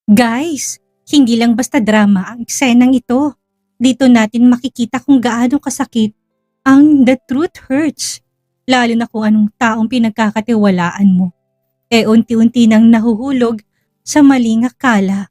Guys, hindi lang basta drama ang eksenang ito. Dito natin makikita kung gaano kasakit ang The Truth Hurts. Lalo na kung anong taong pinagkakatiwalaan mo. Unti-unti nang nahuhulog sa maling akala.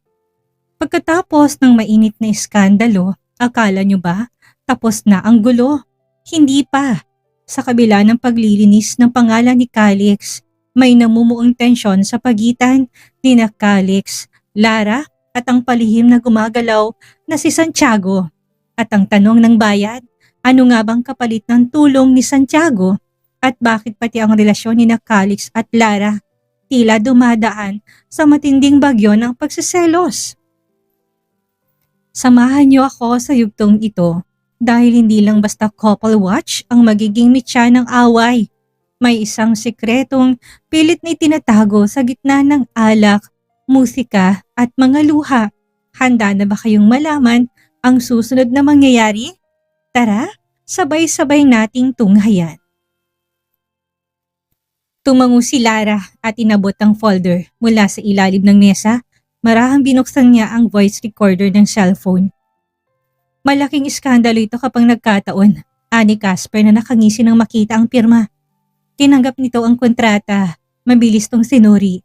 Pagkatapos ng mainit na iskandalo, akala nyo ba tapos na ang gulo? Hindi pa. Sa kabila ng paglilinis ng pangalan ni Calix, may namumuong tensyon sa pagitan ni na Calix, Lara at ang palihim na gumagalaw na si Santiago. At ang tanong ng bayan, ano nga bang kapalit ng tulong ni Santiago? At bakit pati ang relasyon ni na Calix at Lara tila dumadaan sa matinding bagyo ng pagsiselos? Samahan niyo ako sa yugtong ito dahil hindi lang basta couple watch ang magiging mitya ng away. May isang sikretong pilit na itinatago sa gitna ng alak, musika at mga luha. Handa na ba kayong malaman ang susunod na mangyayari? Tara, sabay-sabay nating tunghayan. Tumango si Lara at inabot ang folder mula sa ilalim ng mesa. Marahang binuksan niya ang voice recorder ng cellphone. Malaking iskandalo ito kapag nagkataon, ani Casper na nakangisi nang makita ang pirma. Tinanggap nito ang kontrata, mabilis tong sinuri.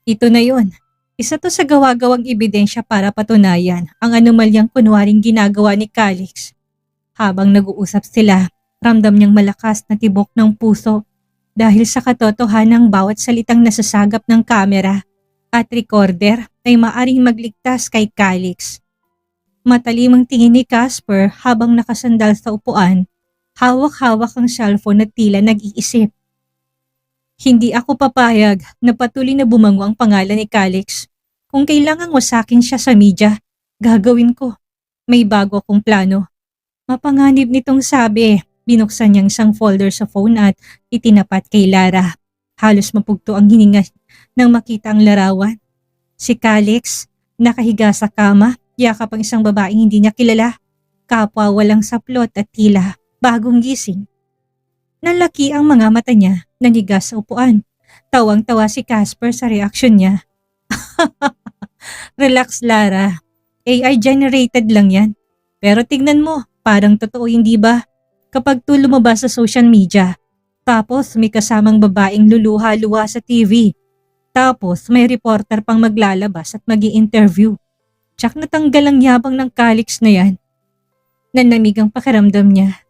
Ito na yon. Isa to sa gawa-gawang ebidensya para patunayan ang anomalyang kunwaring ginagawa ni Calix. Habang nag-uusap sila, ramdam niyang malakas na tibok ng puso dahil sa katotohanang bawat salitang nasasagap ng kamera at recorder ay maaring magligtas kay Calix. Matalimang tingin ni Casper habang nakasandal sa upuan, hawak-hawak ang cellphone at tila nag-iisip. Hindi ako papayag na patuloy na bumango ang pangalan ni Calix. Kung kailangang wasakin siya sa media, gagawin ko. May bago akong plano. Mapanganib nitong sabi, binuksan niyang isang folder sa phone at itinapat kay Lara. Halos mapugto ang hininga nang makita ang larawan. Si Calix, nakahiga sa kama, yakap ang isang babaeng hindi niya kilala. Kapwa walang saplot at tila bagong gising. Nalaki ang mga mata niya, nanigas sa upuan. Tawang-tawa si Casper sa reaksyon niya. Relax Lara, AI generated lang yan. Pero tignan mo, parang totoo hindi ba? Kapag lumabas sa social media, tapos may kasamang babaeng luluha-luha sa TV. Tapos may reporter pang maglalabas at magi-interview. Tsak natanggal ang yabang ng Calix na yan. Nanamig ang pakiramdam niya.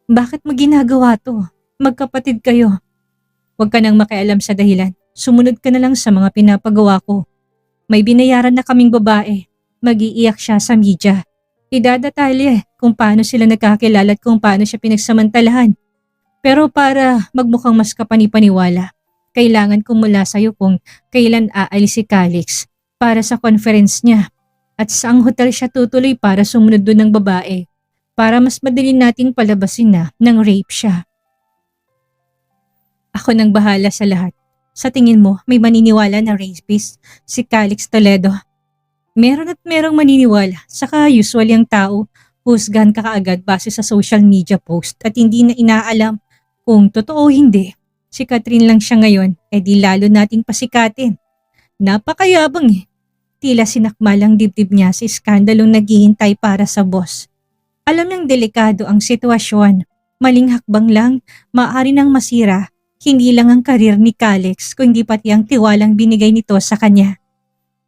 Bakit mo ginagawa to? Magkapatid kayo. Huwag ka nang makialam sa dahilan. Sumunod ka na lang sa mga pinapagawa ko. May binayaran na kaming babae. Mag-iiyak siya sa media. Idadatalye kung paano sila nagkakilala at kung paano siya pinagsamantalahan. Pero para magmukhang mas kapanipaniwala, kailangan ko mula sa'yo kung kailan aalis si Calix para sa conference niya at saang hotel siya tutuloy para sumunod doon ng babae para mas madali nating palabasin na ng rape siya. Ako nang bahala sa lahat. Sa tingin mo, may maniniwala na rapist si Calix Toledo? Meron at merong maniniwala, saka usually ang tao, husgan ka kaagad base sa social media post at hindi na inaalam kung totoo o hindi. Si Catherine lang siya ngayon, di lalo nating pasikatin. Napakayabang eh. Tila sinakmalang dibdib niya sa iskandalong naghihintay para sa boss. Alam niyang delikado ang sitwasyon. Maling hakbang lang, maaari nang masira, hindi lang ang karir ni Calix kundi pati ang tiwalang binigay nito sa kanya.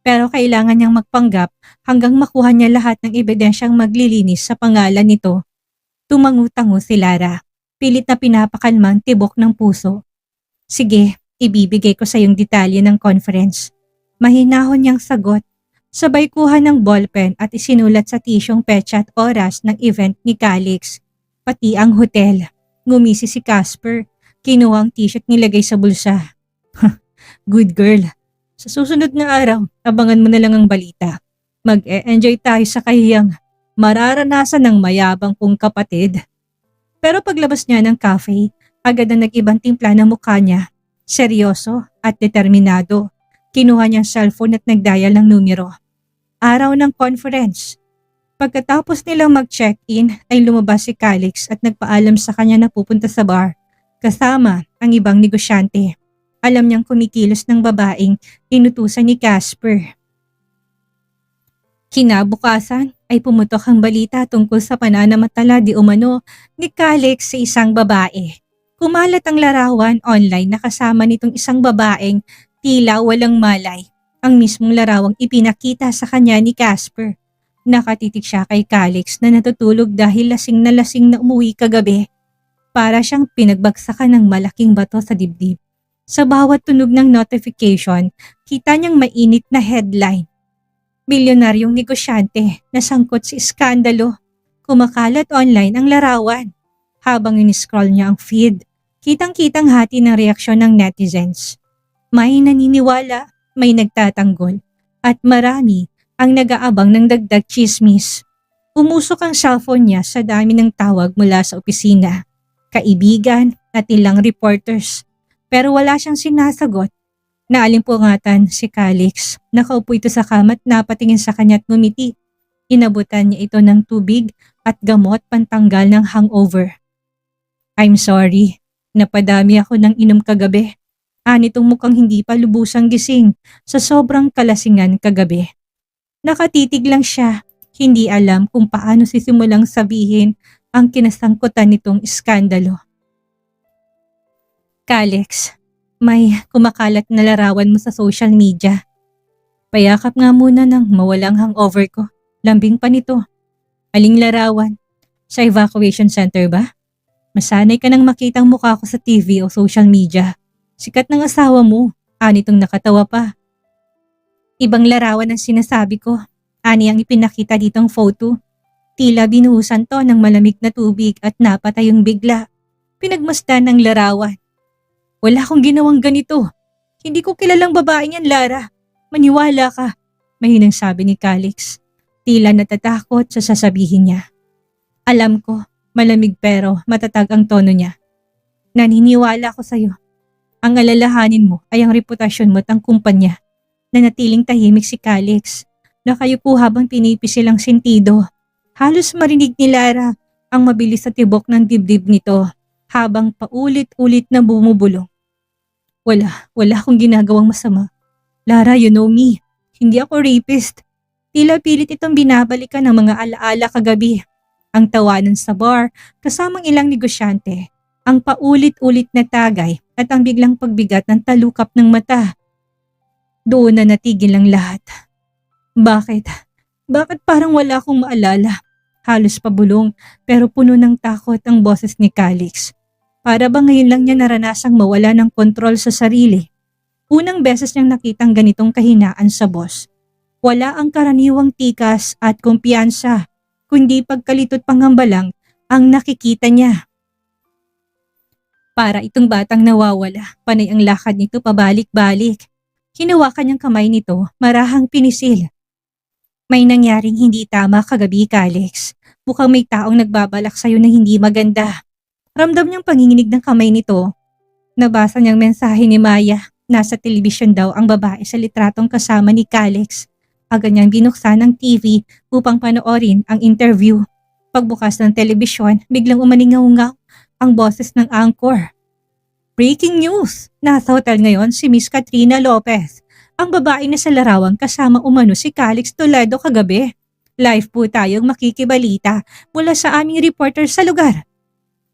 Pero kailangan niyang magpanggap hanggang makuha niya lahat ng ebidensyang maglilinis sa pangalan nito. Tumangu-tango si Lara, pilit na pinapakalmang tibok ng puso. Sige, ibibigay ko sa iyong detalye ng conference. Mahinahon niyang sagot. Sabay kuha ng ballpen at isinulat sa tisyong petsa at oras ng event ni Calix. Pati ang hotel. Ngumisi si Casper. Kinuha ang t-shirt nilagay sa bulsa. Good girl. Sa susunod na araw, abangan mo na lang ang balita. Mag-e-enjoy tayo sa kahiyang mararanasan ng mayabang kong kapatid. Pero paglabas niya ng cafe, agad na nag-ibang timpla ng mukha niya. Seryoso at determinado. Kinuha niyang cellphone at nagdial ng numero. Araw ng conference. Pagkatapos nilang mag-check-in ay lumabas si Calix at nagpaalam sa kanya na pupunta sa bar. Kasama ang ibang negosyante. Alam niyang kumikilos ng babaeng inutusan ni Casper. Kinabukasan ay pumutok ang balita tungkol sa pananamatala di umano ni Calix sa isang babae. Kumalat ang larawan online na kasama nitong isang babaeng tila walang malay. Ang mismong larawang ipinakita sa kanya ni Casper. Nakatitig siya kay Calix na natutulog dahil lasing na umuwi kagabi. Para siyang pinagbagsakan ng malaking bato sa dibdib. Sa bawat tunog ng notification, kita niyang mainit na headline. Bilyonaryong negosyante na sangkot sa iskandalo. Kumakalat online ang larawan. Habang in-scroll niya ang feed, kitang-kitang hati ng reaksyon ng netizens. May naniniwala, may nagtatanggol, at marami ang nag-aabang ng dagdag chismis. Umusok ang cellphone niya sa dami ng tawag mula sa opisina, kaibigan at ilang reporters. Pero wala siyang sinasagot. Naalimpungatan si Calix. Nakaupo ito sa kama at napatingin sa kanya at ngumiti. Inabutan niya ito ng tubig at gamot pantanggal ng hangover. I'm sorry. Napadami ako ng inom kagabi. Anitong mukhang hindi pa lubusang gising sa sobrang kalasingan kagabi. Nakatitig lang siya. Hindi alam kung paano sisimulang sabihin ang kinasangkutan nitong iskandalo. Calix, may kumakalat na larawan mo sa social media. Payakap nga muna nang mawalang hangover ko. Lambing pa nito. Aling larawan? Sa evacuation center ba? Masanay ka nang makitang mukha ko sa TV o social media. Sikat ng asawa mo. Anitong nakatawa pa. Ibang larawan ang sinasabi ko. Ani ang ipinakita ditong photo. Tila binuhusan to ng malamig na tubig at napatay yung bigla. Pinagmasdan ng larawan. Wala akong ginawang ganito. Hindi ko kilalang babaeng yan, Lara. Maniwala ka, mahinang sabi ni Calix. Tila natatakot sa sasabihin niya. Alam ko, malamig pero matatag ang tono niya. Naniniwala ko sa'yo. Ang alalahanin mo ay ang reputasyon mo at ang kumpanya. Nanatiling tahimik si Calix. Nakayupo habang pinipisil ang sentido. Halos marinig ni Lara ang mabilis sa tibok ng dibdib nito. Habang paulit-ulit na bumubulong. Wala akong ginagawang masama. Lara, you know me. Hindi ako rapist. Tila pilit itong binabalikan ng mga alaala kagabi. Ang tawanan sa bar, kasamang ilang negosyante. Ang paulit-ulit na tagay at ang biglang pagbigat ng talukap ng mata. Doon na natigil ang lahat. Bakit? Bakit parang wala akong maalala? Halos pabulong pero puno ng takot ang boses ni Calix. Para ba ngayon lang niya naranasang mawala ng kontrol sa sarili? Unang beses niyang nakitang ganitong kahinaan sa boss. Wala ang karaniwang tikas at kumpiyansa, kundi pagkalitot pangamba lang ang nakikita niya. Para itong batang nawawala, panay ang lakad nito pabalik-balik. Hinawakan niyang kamay nito, marahang pinisil. May nangyaring hindi tama kagabi, Calix. Mukhang may taong nagbabalak sa'yo na hindi maganda. Ramdam niyang panginginig ng kamay nito. Nabasa niyang mensahe ni Maya. Nasa telebisyon daw ang babae sa litratong kasama ni Calix. Agad niyang binuksan ang TV upang panoorin ang interview. Pagbukas ng telebisyon, biglang umaningaw-ngaw ang boses ng anchor. Breaking news! Nasa hotel ngayon si Miss Katrina Lopez. Ang babae na sa larawang kasama umano si Calix Toledo kagabi. Live po tayong makikibalita mula sa aming reporter sa lugar.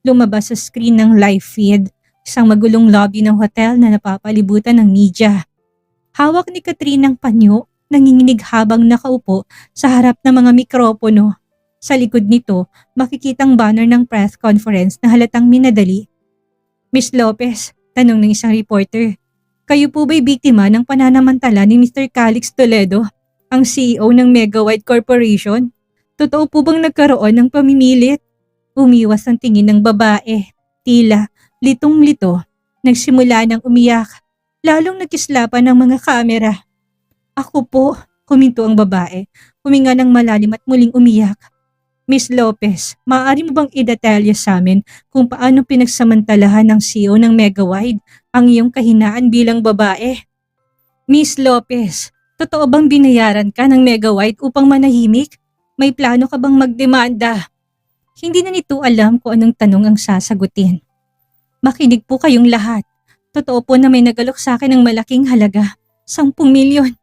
Lumabas sa screen ng live feed, isang magulong lobby ng hotel na napapalibutan ng media. Hawak ni Katrina ang panyo, nanginginig habang nakaupo sa harap ng mga mikropono. Sa likod nito, makikitang banner ng press conference na halatang minadali. Miss Lopez, tanong ng isang reporter, kayo po ba'y biktima ng pananamantala ni Mr. Calix Toledo, ang CEO ng Megawide Corporation? Totoo po bang nagkaroon ng pamimilit? Umiwas ang tingin ng babae. Tila, litong-lito. Nagsimula ng umiyak. Lalong nagkislapan ng mga kamera. Ako po, huminto ang babae. Huminga ng malalim at muling umiyak. Miss Lopez, maaari mo bang i-detalye sa amin kung paano pinagsamantalahan ng CEO ng Megawide ang iyong kahinaan bilang babae? Miss Lopez, totoo bang binayaran ka ng Megawide upang manahimik? May plano ka bang magdemanda? Hindi na nito alam kung anong tanong ang sasagutin. Makinig po kayong lahat. Totoo po na may nagalok sa akin ng malaking halaga. 10 milyon.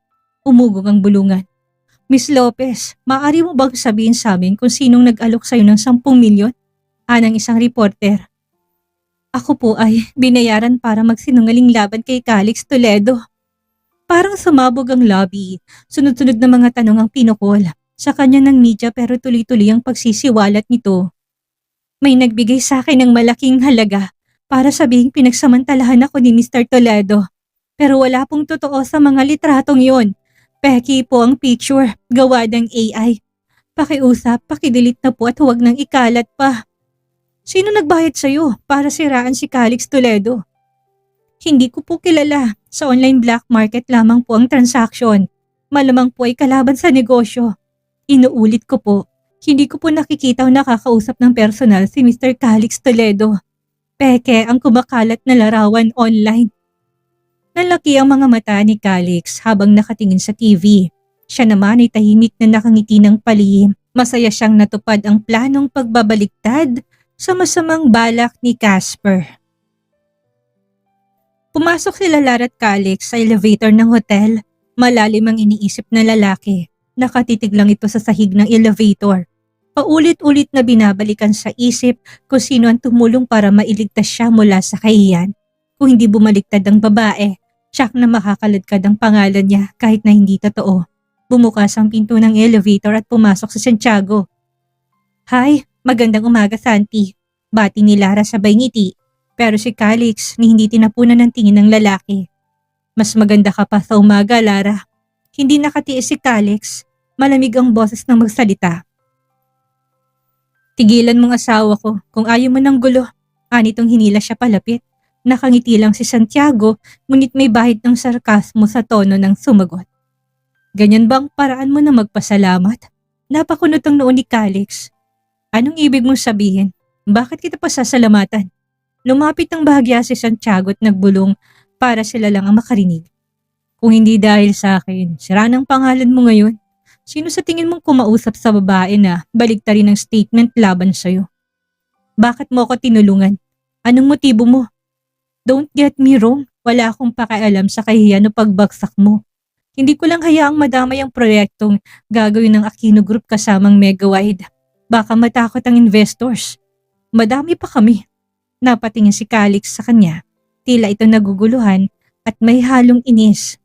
Umugong ang bulungan. Miss Lopez, maaari mo bang sabihin sa amin kung sinong nag-alok sa'yo ng 10 milyon? Anang isang reporter. Ako po ay binayaran para magsinungaling laban kay Calix Toledo. Parang sumabog ang lobby. Sunod-sunod na mga tanong ang pinukol sa kanya ng media pero tuloy-tuloy ang pagsisiwalat nito. May nagbigay sa akin ng malaking halaga para sabihing pinagsamantalahan ako ni Mr. Toledo. Pero wala pong totoo sa mga litratong yon. Peki po ang picture, gawa ng AI. Pakiusap, pakidelete na po at huwag nang ikalat pa. Sino nagbayad sa'yo para siraan si Calix Toledo? Hindi ko po kilala. Sa online black market lamang po ang transaksyon. Malamang po ay kalaban sa negosyo. Inuulit ko po, hindi ko po nakikita o nakakausap ng personal si Mr. Calix Toledo. Peke ang kumakalat na larawan online. Nalaki ang mga mata ni Calix habang nakatingin sa TV. Siya naman ay tahimik na nakangiti ng palihim. Masaya siyang natupad ang planong pagbabaliktad sa masamang balak ni Casper. Pumasok sila Lara at Calix sa elevator ng hotel. Malalim ang iniisip na lalaki. Nakatitig lang ito sa sahig ng elevator. Paulit-ulit na binabalikan sa isip kung sino ang tumulong para mailigtas siya mula sa kahiyan. Kung hindi bumaliktad ang babae, tiyak na makakaladkad ang pangalan niya kahit na hindi totoo. Bumukas ang pinto ng elevator at pumasok si Santiago. Hi, magandang umaga Santi. Bati ni Lara sabay ngiti. Pero si Calix ni hindi tinapunan ng tingin ng lalaki. Mas maganda ka pa sa umaga, Lara. Hindi nakatiis si Calix. Malamig ang boses ng magsalita. Tigilan mong asawa ko kung ayaw mo ng gulo. Anitong hinila siya palapit. Nakangiti lang si Santiago ngunit may bahid ng sarkasmo sa tono ng sumagot. Ganyan bang paraan mo na magpasalamat? Napakunot ang noon ni Calix. Anong ibig mong sabihin? Bakit kita pasasalamatan? Lumapit ng bahagya si Santiago at nagbulong para sila lang ang makarinig. Kung hindi dahil sa akin, sira ng pangalan mo ngayon. Sino sa tingin mong kumausap sa babae na baligtarin ang statement laban sa'yo? Bakit mo ako tinulungan? Anong motibo mo? Don't get me wrong, wala akong pakialam sa kahihiyan o pagbagsak mo. Hindi ko lang hayaang madamay ang proyektong gagawin ng Aquino Group kasamang Megawide. Baka matakot ang investors. Madami pa kami. Napatingin si Calix sa kanya. Tila ito naguguluhan at may halong inis.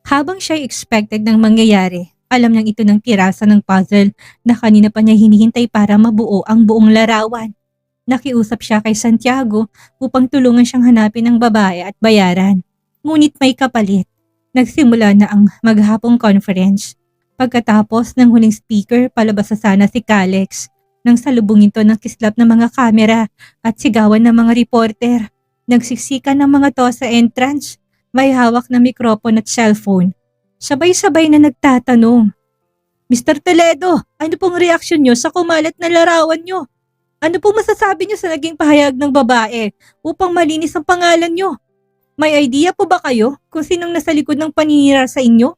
Habang siya expected ng mangyayari, alam niyang ito ng pirasa ng puzzle na kanina pa niya hinihintay para mabuo ang buong larawan. Nakiusap siya kay Santiago upang tulungan siyang hanapin ang babae at bayaran. Ngunit may kapalit. Nagsimula na ang maghapong conference. Pagkatapos ng huling speaker, palabas na sana si Calix. Nang salubungin to ng kislap ng mga kamera at sigawan ng mga reporter. Nagsiksikan ng mga to sa entrance. May hawak na mikrofon at cellphone. Sabay-sabay na nagtatanong. Mr. Toledo, ano pong reaksyon nyo sa kumalat na larawan nyo? Ano pong masasabi nyo sa naging pahayag ng babae upang malinis ang pangalan nyo? May idea po ba kayo kung sinong nasa likod ng paninira sa inyo?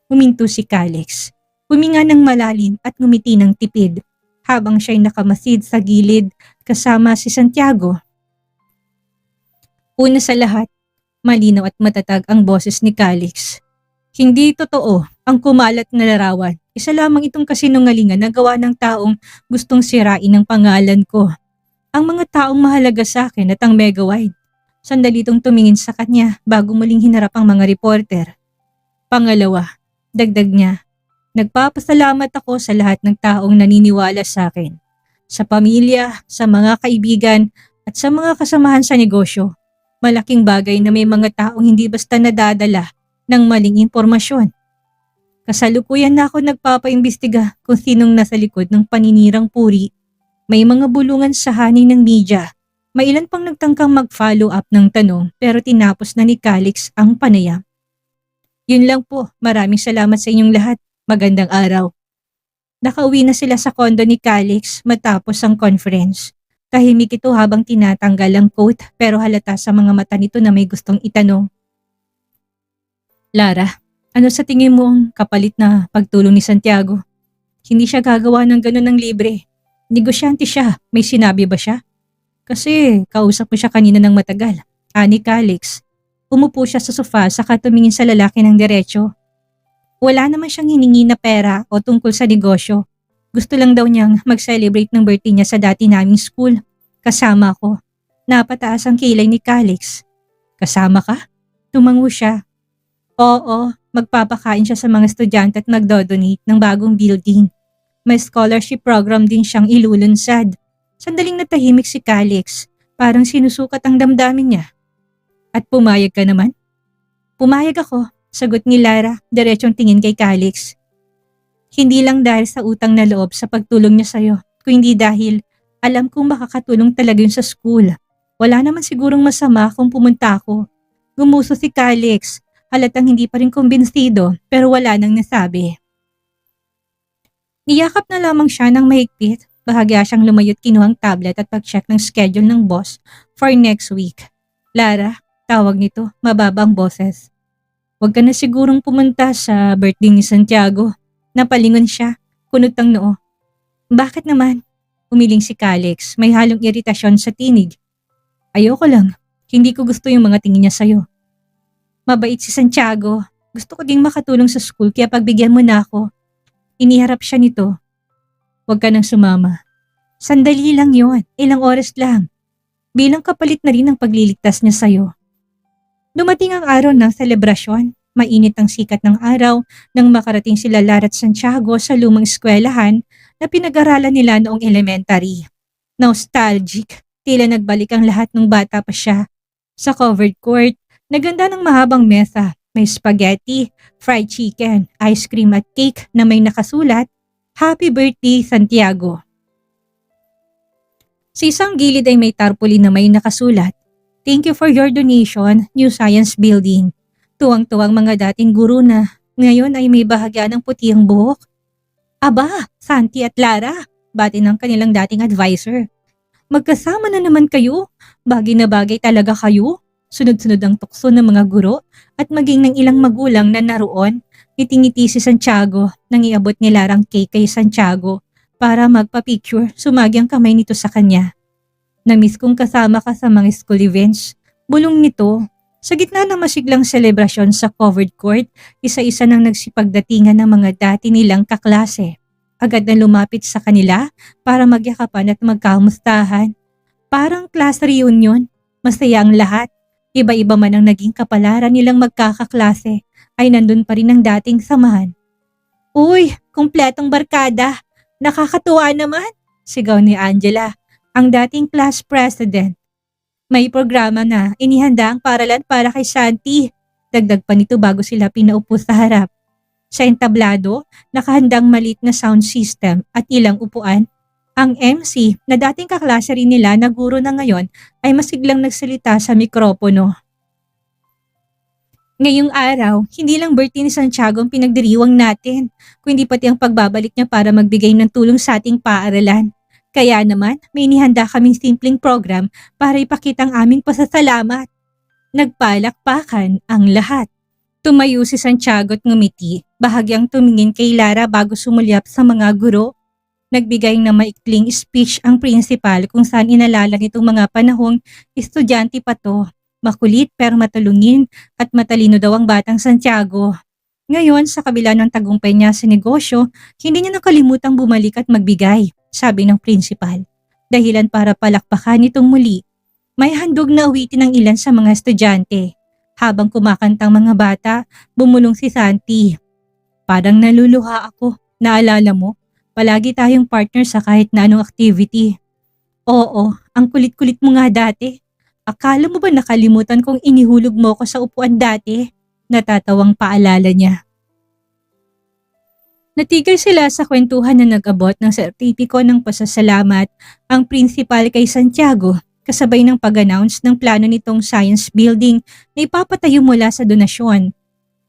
Huminto si Calix. Huminga ng malalim at ngumiti ng tipid habang siya'y nakamasid sa gilid kasama si Santiago. Una sa lahat, malinaw at matatag ang boses ni Calix. Hindi totoo ang kumalat na larawan. Isa lamang itong kasinungalingan na gawa ng taong gustong sirain ang pangalan ko. Ang mga taong mahalaga sa akin at ang Megawide. Sandali itong tumingin sa kanya bago muling hinarap ang mga reporter. Pangalawa, dagdag niya, nagpapasalamat ako sa lahat ng taong naniniwala sa akin. Sa pamilya, sa mga kaibigan at sa mga kasamahan sa negosyo. Malaking bagay na may mga taong hindi basta nadadala ng maling impormasyon. Kasalukuyan na ako nagpapaimbestiga kung sinong nasa likod ng paninirang puri. May mga bulungan sa haning ng media. May ilan pang nagtangkang mag-follow up ng tanong pero tinapos na ni Calix ang panayam. Yun lang po, maraming salamat sa inyong lahat. Magandang araw. Nakauwi na sila sa kondo ni Calix matapos ang conference. Tahimik ito habang tinatanggal ang coat pero halata sa mga mata nito na may gustong itanong. Lara, ano sa tingin mo ang kapalit na pagtulong ni Santiago? Hindi siya gagawa ng ganun ng libre. Negosyante siya, may sinabi ba siya? Kasi kausap mo siya kanina ng matagal. Ani Calix. Umupo siya sa sofa saka tumingin sa lalaki ng diretso. Wala naman siyang hiningi na pera o tungkol sa negosyo. Gusto lang daw niyang mag-celebrate ng birthday niya sa dati naming school. Kasama ko. Napataas ang kilay ni Calix. Kasama ka? Tumango siya. Oo, magpapakain siya sa mga estudyante at magdodonate ng bagong building. May scholarship program din siyang ilulunsad. Sandaling natahimik si Calix. Parang sinusukat ang damdamin niya. At pumayag ka naman? Pumayag ako, sagot ni Lara, diretsong tingin kay Calix. Hindi lang dahil sa utang na loob sa pagtulong niya sa'yo, kundi dahil alam kong makakatulong talaga yun sa school. Wala naman sigurong masama kung pumunta ako. Gumuso si Calix, halatang hindi pa rin kumbinsido pero wala nang nasabi. Niyakap na lamang siya ng mahigpit. Bahagya siyang lumayot kinuhang tablet at pag-check ng schedule ng boss for next week. Lara, tawag nito, mababang boses. Huwag ka na sigurong pumunta sa birthday ni Santiago. Napalingon siya, kunot ang noo. Bakit naman? Umiling si Calix, may halong iritasyon sa tinig. Ayoko lang, hindi ko gusto yung mga tingin niya sa'yo. Mabait si Santiago, gusto ko ding makatulong sa school kaya pagbigyan mo na ako. Iniharap siya nito. Huwag ka nang sumama. Sandali lang yon, ilang oras lang. Bilang kapalit na rin ang pagliligtas niya sa'yo. Dumating ang araw ng selebrasyon. Mainit ang sikat ng araw nang makarating sila Lara at Santiago sa lumang eskwelahan na pinag-aralan nila noong elementary. Nostalgic, tila nagbalik ang lahat ng bata pa siya. Sa covered court, naganda ng mahabang mesa. May spaghetti, fried chicken, ice cream at cake na may nakasulat, Happy Birthday Santiago. Sa isang gilid ay may tarpaulin na may nakasulat, Thank you for your donation, New Science Building. Tuwang-tuwang mga dating guro na ngayon ay may bahagya ng puti ang buhok. Aba, Santi at Lara, bati ng kanilang dating advisor. Magkasama na naman kayo, bagay na bagay talaga kayo. Sunod-sunod ang tukso ng mga guro at maging ng ilang magulang na naroon, ngiting-ngiti si Santiago nang iabot ni Larang cake kay Santiago para magpa-picture, sumagi ang kamay nito sa kanya. Namiss kong kasama ka sa mga school events. Bulong nito, sa gitna ng masiglang selebrasyon sa covered court, isa-isa nang nagsipagdatingan ng mga dati nilang kaklase. Agad na lumapit sa kanila para magyakapan at magkamustahan. Parang class reunion, masaya ang lahat. Iba-iba man ang naging kapalaran nilang magkakaklase, ay nandun pa rin ang dating samahan. Uy, kumpletong barkada! Nakakatuwa naman! Sigaw ni Angela, ang dating class president. May programa na inihanda ang paralan para kay Santi. Dagdag pa nito bago sila pinaupo sa harap. Sa entablado, nakahandang maliit na sound system at ilang upuan. Ang MC na dating kaklase rin nila na guro na ngayon ay masiglang nagsalita sa mikropono. Ngayong araw, hindi lang birthday ni Santiago ang pinagdiriwang natin, kundi pati ang pagbabalik niya para magbigay ng tulong sa ating paaralan. Kaya naman, may inihanda kaming simpleng program para ipakita ang aming pasasalamat. Nagpalakpakan ang lahat. Tumayo si Santiago at ngumiti, bahagyang tumingin kay Lara bago sumulyap sa mga guro. Nagbigay ng maikling speech ang principal kung saan inalala nitong mga panahong estudyante pa to. Makulit pero matulungin at matalino daw ang batang Santiago. Ngayon, sa kabila ng tagumpay niya sa negosyo, hindi niya nakalimutang bumalik at magbigay, sabi ng principal. Dahilan para palakpakan itong muli. May handog na awitin ng ilan sa mga estudyante. Habang kumakantang mga bata, bumulong si Santi. Parang naluluha ako, naalala mo? Palagi tayong partner sa kahit na anong activity. Oo, ang kulit-kulit mo nga dati. Akala mo ba nakalimutan kong inihulog mo ko sa upuan dati? Natatawang paalala niya. Natigil sila sa kwentuhan na nag-abot ng sertipiko ng pasasalamat ang principal kay Santiago kasabay ng pag-announce ng plano nitong science building na ipapatayo mula sa donasyon.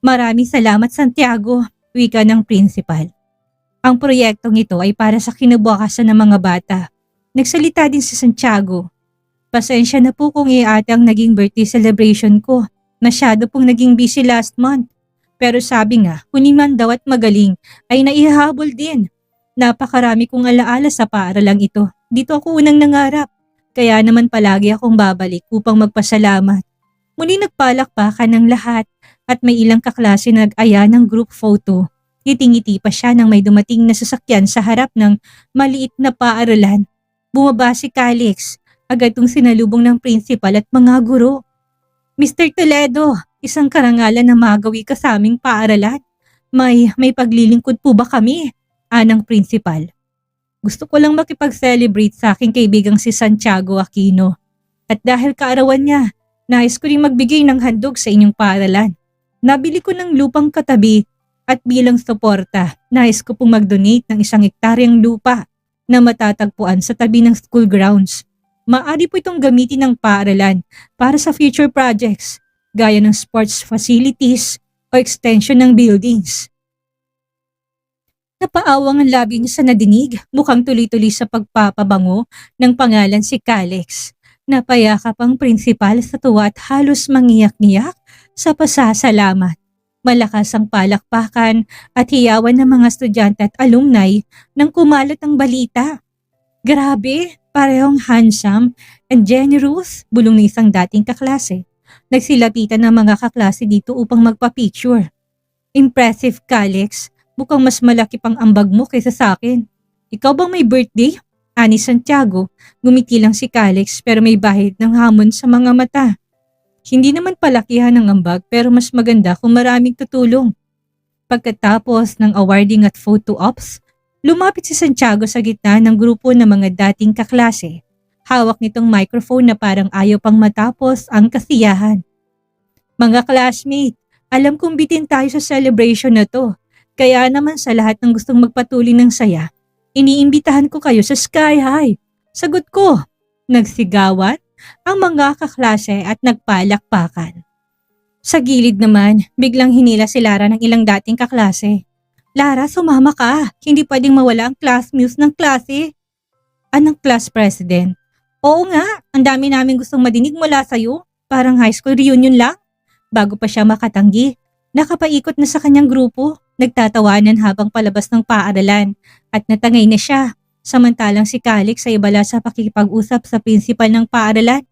Maraming salamat Santiago, wika ng principal. Ang proyektong ito ay para sa kinabukasan ng mga bata. Nagsalita din si Santiago. Pasensya na po kung ate ang naging birthday celebration ko. Masyado pong naging busy last month. Pero sabi nga, kunin man daw at magaling ay naihahabol din. Napakarami kong alaala sa paaralang ito. Dito ako unang nangarap. Kaya naman palagi akong babalik upang magpasalamat. Muli nagpalakpakan ng lahat. at may ilang kaklase na nag-aya ng group photo. Ngiti-ngiti pa siya nang may dumating na sasakyan sa harap ng maliit na paaralan. Bumaba si Calix, agad tong sinalubong ng principal at mga guro. Mr. Toledo, isang karangalan na magawi ka sa aming paaralan. May paglilingkod po ba kami? Anang principal. Gusto ko lang makipag-celebrate sa aking kaibigang si Santiago Aquino. At dahil kaarawan niya, nais ko rin magbigay ng handog sa inyong paaralan. Nabili ko ng lupang katabi at bilang suporta, nais ko pong mag-donate ng 1 hektaryang lupa na matatagpuan sa tabi ng school grounds. Maaari po itong gamitin ng paaralan para sa future projects gaya ng sports facilities o extension ng buildings. Napaawang ang labi niya sa nadinig, mukhang tuloy-tuloy sa pagpapabango ng pangalan si Calix. Napayakap ang prinsipal sa tuwa at halos mangiyak-ngiyak sa pasasalamat. Malakas ang palakpakan at hiyawan ng mga estudyante at alumni nang kumalat ang balita. Grabe, parehong handsome and generous, bulong ng isang dating kaklase. Nagsilapitan ng mga kaklase dito upang magpa-picture. Impressive, Calix. Mukhang mas malaki pang ambag mo kaysa sa akin. Ikaw bang may birthday? Ani Santiago. Ngumiti lang si Calix pero may bahid ng hamon sa mga mata. Hindi naman palakihan ng ambag pero mas maganda kung maraming tutulong. Pagkatapos ng awarding at photo ops, lumapit si Santiago sa gitna ng grupo ng mga dating kaklase. Hawak nitong microphone na parang ayaw pang matapos ang kasiyahan. Mga classmate, alam kong bitin tayo sa celebration na to. Kaya naman sa lahat ng gustong magpatuloy ng saya, iniimbitahan ko kayo sa Sky High. Sagot ko, nagsigawan ang mga kaklase at nagpalakpakan. Sa gilid naman, biglang hinila si Lara ng ilang dating kaklase. Lara, sumama ka. Hindi pwedeng mawala ang class muse ng klase. Anong class president? Oo nga, ang dami namin gustong madinig mula sa'yo. Parang high school reunion lang. Bago pa siya makatanggi, nakapaikot na sa kanyang grupo. Nagtatawanan habang palabas ng paaralan at natangay na siya. Samantalang si Calix ay abala sa pakikipag-usap sa prinsipal ng paaralan.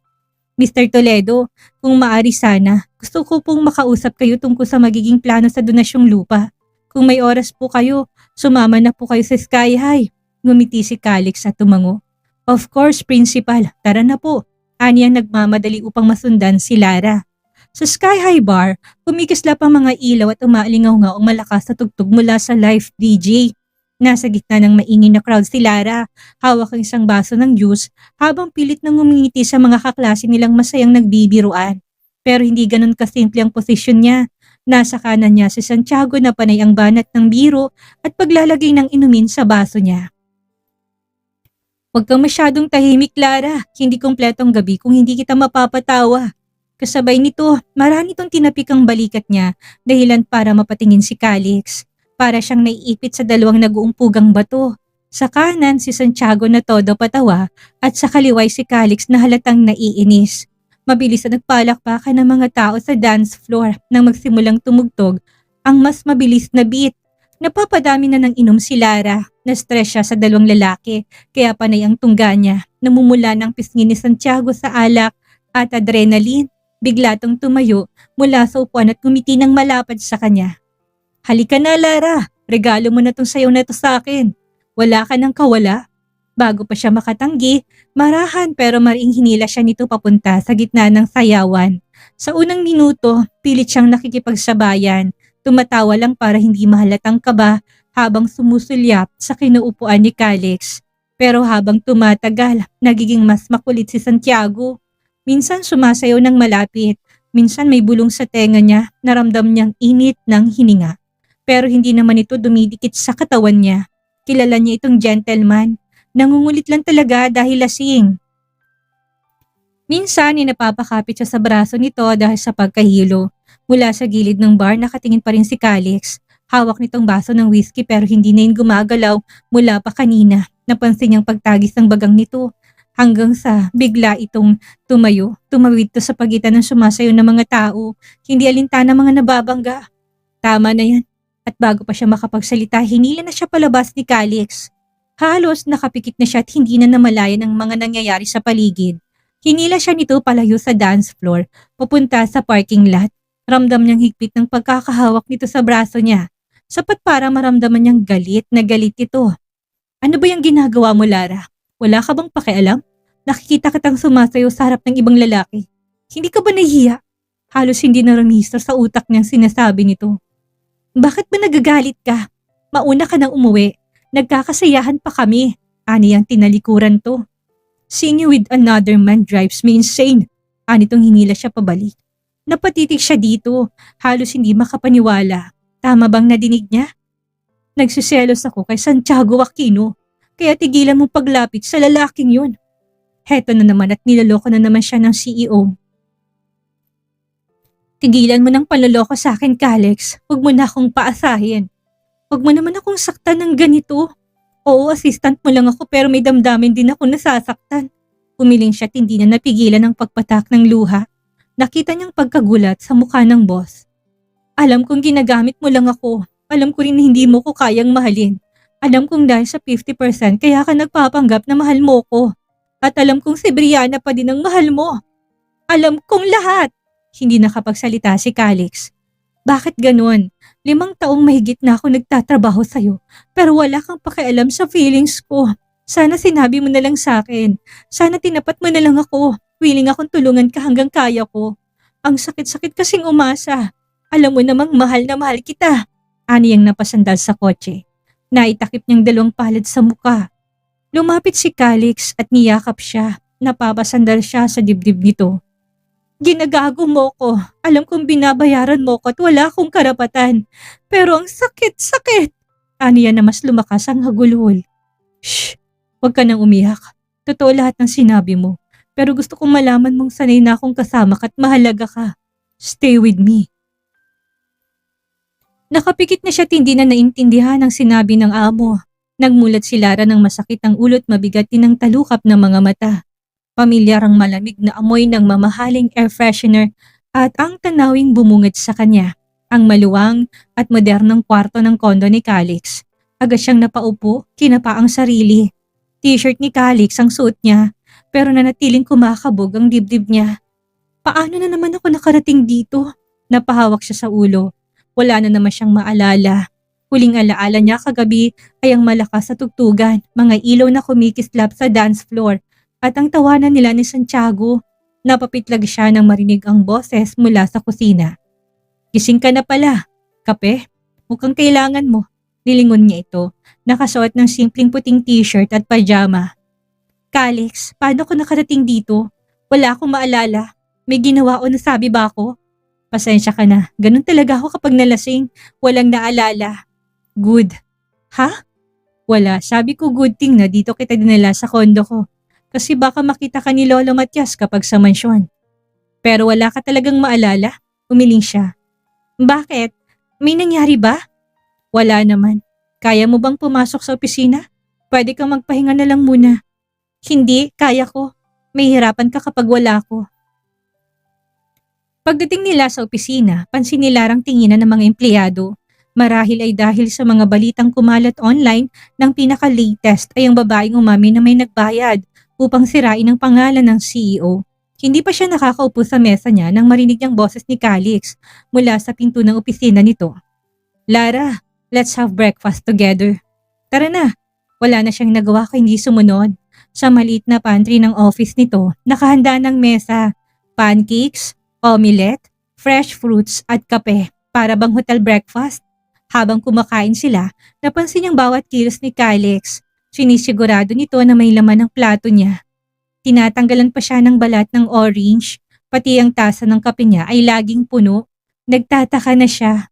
Mr. Toledo, kung maaari sana, gusto ko pong makausap kayo tungkol sa magiging plano sa donasyong lupa. Kung may oras po kayo, sumama na po kayo sa Sky High. Ngumiti si Calix at tumango. Of course, Principal, tara na po. Ani ang nagmamadali upang masundan si Lara. Sa Sky High Bar, kumikislap ang mga ilaw at umaalingaw-ngaw ang malakas na tugtog mula sa live DJ. Nasa gitna ng maingay na crowd si Lara, hawak ang isang baso ng juice habang pilit nang ngumingiti sa mga kaklase nilang masayang nagbibiruan. Pero hindi ganun kasimple ang posisyon niya. Nasa kanan niya si Santiago na panay ang banat ng biro at paglalagay ng inumin sa baso niya. Huwag kang masyadong tahimik, Lara. Hindi kumpletong gabi kung hindi kita mapapatawa. Kasabay nito, marami itong tinapik ang balikat niya dahilan para mapatingin si Calix. Para siyang naiipit sa dalawang nag-uumpugang bato. Sa kanan si Santiago na todo patawa at sa kaliway si Calix na halatang naiinis. Mabilis na nagpalakpakan ng mga tao sa dance floor nang magsimulang tumugtog ang mas mabilis na beat. Napapadami na ng inom si Lara. Na-stress siya sa dalawang lalaki kaya panay ang tungga niya. Namumula ng pisngi ni Santiago sa alak at adrenaline. Bigla tong tumayo mula sa upuan at ngumiti ng malapad sa kanya. Halika na, Lara. Regalo mo na tong sayaw na to sa akin. Wala ka nang kawala. Bago pa siya makatanggi, marahan pero maring hinila siya nito papunta sa gitna ng sayawan. Sa unang minuto, pilit siyang nakikipagsabayan. Tumatawa lang para hindi mahalatang kaba habang sumusulyap sa kinuupuan ni Calix. Pero habang tumatagal, nagiging mas makulit si Santiago. Minsan sumasayaw ng malapit, minsan may bulong sa tenga niya, naramdam niyang init ng hininga. Pero hindi naman ito dumidikit sa katawan niya. Kilala niya itong gentleman. Nangungulit lang talaga dahil lasing. Minsan ay napapakapit siya sa braso nito dahil sa pagkahilo. Mula sa gilid ng bar nakatingin pa rin si Calix. Hawak nitong baso ng whiskey pero hindi na yun gumagalaw mula pa kanina. Napansin niyang pagtagis ng bagang nito. Hanggang sa bigla itong tumayo, tumawid to sa pagitan ng sumasayo ng mga tao, hindi alintana mga nababangga. Tama na yan. At bago pa siya makapagsalita, hinila na siya palabas ni Calix. Halos nakapikit na siya at hindi na namalayan ang mga nangyayari sa paligid. Hinila siya nito palayo sa dance floor, papunta sa parking lot. Ramdam niyang higpit ng pagkakahawak nito sa braso niya. Sapat para maramdaman niyang galit na galit ito. Ano ba yung ginagawa mo, Lara? Wala ka bang pakialam? Nakikita kitang sumasayaw sa harap ng ibang lalaki. Hindi ka ba nahihiya? Halos hindi na remister sa utak niyang sinasabi nito. Bakit ba nagagalit ka? Mauna ka nang umuwi. Nagkakasayahan pa kami. Ani ang tinalikuran to. Seeing you with another man drives me insane. Anitong hinila siya pabalik. Napatitig siya dito. Halos hindi makapaniwala. Tama bang nadinig niya? Nagsiselos ako kay Santiago Aquino. Kaya tigilan mong paglapit sa lalaking yun. Heto na naman at niloloko na naman siya ng CEO. Tigilan mo ng panloloko sa akin, Calix. Huwag mo na akong paasahin. Huwag mo naman akong saktan ng ganito. Oo, assistant mo lang ako pero may damdamin din ako nasasaktan. Umiling siya at hindi na napigilan ang pagpatak ng luha. Nakita niyang pagkagulat sa mukha ng boss. Alam kong ginagamit mo lang ako. Alam ko rin na hindi mo ko kayang mahalin. Alam kong dahil sa 50% kaya ka nagpapanggap na mahal mo ko. At alam kong si Brianna pa din ang mahal mo. Alam kong lahat. Hindi nakapagsalita si Calix. Bakit ganun? 5 taong mahigit na ako nagtatrabaho sa'yo pero wala kang pakialam sa feelings ko. Sana sinabi mo na lang sa akin. Sana tinapat mo na lang ako. Willing akong tulungan ka hanggang kaya ko. Ang sakit-sakit kasing umasa. Alam mo namang mahal na mahal kita. Aniyang napasandal sa kotse. Naitakip niyang 2 palad sa muka. Lumapit si Calix at niyakap siya. Napapasandal siya sa dibdib nito. Ginagago mo ko. Alam kong binabayaran mo ko at wala akong karapatan. Pero ang sakit-sakit. Aniya na mas lumakas ang hagulhol. Shh! Huwag ka nang umiyak. Totoo lahat ng sinabi mo. Pero gusto kong malaman mong sanay na akong kasama ka at mahalaga ka. Stay with me. Nakapikit na siya at hindi na naintindihan ang sinabi ng amo. Nagmulat si Lara ng masakit ang ulo at mabigat din ang talukap ng mga mata. Pamilyar ang malamig na amoy ng mamahaling air freshener at ang tanawing bumungad sa kanya. Ang maluwang at modernong kwarto ng kondo ni Calix. Agad siyang napaupo, kinapa ang sarili. T-shirt ni Calix ang suot niya pero nanatiling kumakabog ang dibdib niya. Paano na naman ako nakarating dito? Napahawak siya sa ulo. Wala na naman siyang maalala. Huling alaala niya kagabi ay ang malakas sa tugtugan, mga ilaw na kumikislap sa dance floor. At ang tawanan nila ni Santiago, napapitlag siya nang marinig ang boses mula sa kusina. Gising ka na pala. Kape? Mukhang kailangan mo. Nilingon niya ito, nakasuot ng simpleng puting t-shirt at pajama. Calix, paano ko nakarating dito? Wala akong maalala. May ginawa o nasabi ba ako? Pasensya ka na. Ganun talaga ako kapag nalasing. Walang naalala. Good. Ha? Wala. Sabi ko good thing na dito kita dinala sa kondo ko. Kasi baka makita ka ni Lolo Matias kapag sa mansyon. Pero wala ka talagang maalala? Umiling siya. Bakit? May nangyari ba? Wala naman. Kaya mo bang pumasok sa opisina? Pwede kang magpahinga na lang muna. Hindi, kaya ko. May hirapan ka kapag wala ko. Pagdating nila sa opisina, pansin nilarang tinginan ng mga empleyado. Marahil ay dahil sa mga balitang kumalat online ng pinaka-latest ay ang babaeng umamin na may nagbayad upang sirain ang pangalan ng CEO. Hindi pa siya nakakaupo sa mesa niya nang marinig niyang boses ni Calix mula sa pinto ng opisina nito. Lara, let's have breakfast together. Tara na. Wala na siyang nagawa kung hindi sumunod. Sa maliit na pantry ng office nito, nakahanda ng mesa, pancakes, omelette, fresh fruits at kape para bang hotel breakfast. Habang kumakain sila, napansin niyang bawat kilos ni Calix. Sinisigurado nito na may laman ang plato niya. Tinatanggalan pa siya ng balat ng orange, pati ang tasa ng kape niya ay laging puno. Nagtataka na siya.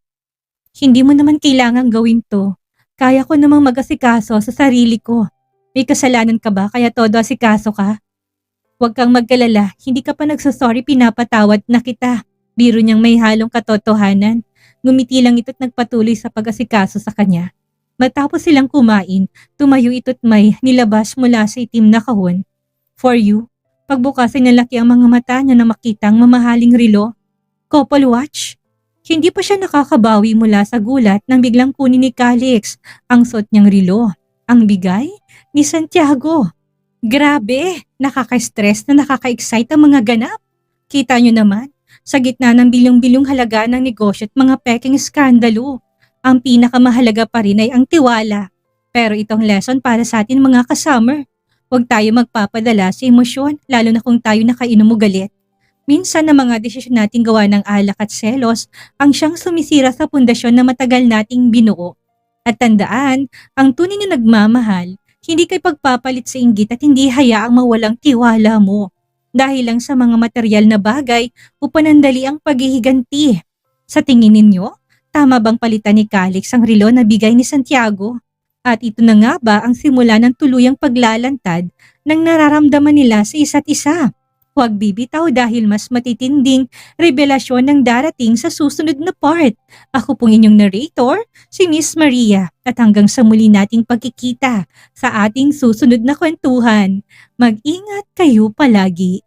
Hindi mo naman kailangang gawin to. Kaya ko namang mag-asikaso sa sarili ko. May kasalanan ka ba kaya todo asikaso ka? Huwag kang magkalala, hindi ka pa nagsasorry, pinapatawad na kita. Biro niyang may halong katotohanan. Ngumiti lang ito't nagpatuloy sa pag-asikaso sa kanya. Matapos silang kumain, tumayo ito't may nilabas mula sa itim na kahon. For you, pagbukas ay nalaki ang mga mata niya na makita ang mamahaling relo. Couple watch? Hindi pa siya nakakabawi mula sa gulat nang biglang kunin ni Calix ang suot niyang relo. Ang bigay ni Santiago. Grabe, nakaka-stress na nakaka-excite ang mga ganap. Kita niyo naman, Sa gitna ng bilyong-bilyong halaga ng negosyo at mga peking skandalo, ang pinakamahalaga pa rin ay ang tiwala. Pero itong lesson para sa atin mga kasummer. Huwag tayo magpapadala sa emosyon, lalo na kung tayo nakainom o galit. Minsan na mga desisyon nating gawa ng alak at selos ang siyang sumisira sa pundasyon na matagal nating binuo. At tandaan, ang tunay na nagmamahal, hindi kay pagpapalit sa inggit at hindi hayaang mawalang tiwala mo. Dahil lang sa mga material na bagay o panandali ang paghihiganti. Sa tingin ninyo, tama bang palitan ni Calix ang relo na bigay ni Santiago? At ito na nga ba ang simula ng tuluyang paglalantad ng nararamdaman nila sa isa't isa? Huwag bibitaw dahil mas matitinding revelasyon ng darating sa susunod na part. Ako pong inyong narrator, si Miss Maria, at hanggang sa muli nating pagkikita sa ating susunod na kwentuhan. Mag-ingat kayo palagi.